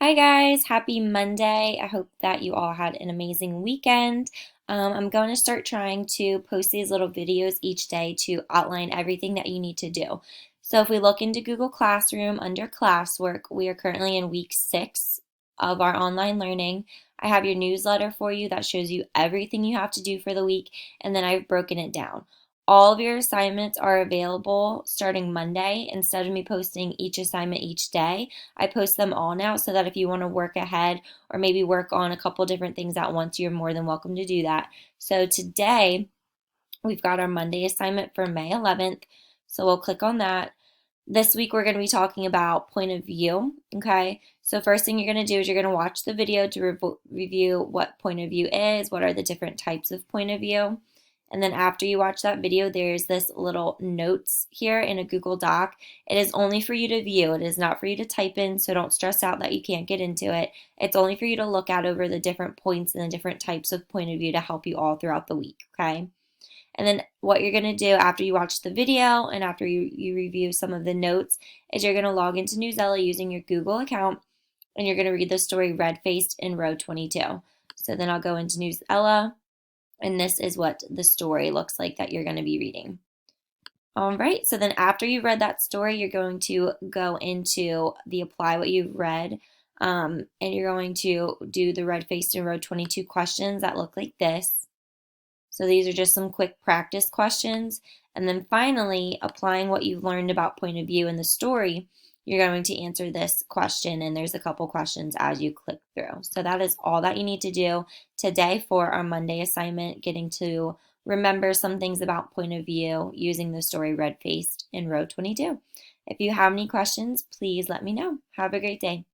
Hi guys, happy Monday. I hope that you all had an amazing weekend. I'm going to start trying to post these little videos each day to outline everything that you need to do. So if we look into Google Classroom under classwork, we are currently in week 6 of our online learning. I have your newsletter for you that shows you everything you have to do for the week, and then I've broken it down. All of your assignments are available starting Monday. Instead of me posting each assignment each day, I post them all now so that if you want to work ahead or maybe work on a couple different things at once, you're more than welcome to do that. So today we've got our Monday assignment for May 11th. So we'll click on that. This week we're going to be talking about point of view. Okay. So first thing you're going to do is you're going to watch the video to review what point of view is, what are the different types of point of view. And then after you watch that video, there's this little notes here in a Google Doc. It is only for you to view. It is not for you to type in, so don't stress out that you can't get into it. It's only for you to look at over the different points and the different types of point of view to help you all throughout the week, okay? And then what you're going to do after you watch the video and after you review some of the notes is you're going to log into Newsela using your Google account, and you're going to read the story Red Faced in row 22. So then I'll go into Newsela, and this is what the story looks like that you're going to be reading. All right, so then after you've read that story, you're going to go into the apply what you've read, and you're going to do the red faced in row 22 questions that look like this. So these are just some quick practice questions. And then finally, applying what you've learned about point of view in the story, you're going to answer this question, and there's a couple questions as you click through. So that is all that you need to do today for our Monday assignment, getting to remember some things about point of view using the story Red Faced in row 22. If you have any questions, please let me know. Have a great day.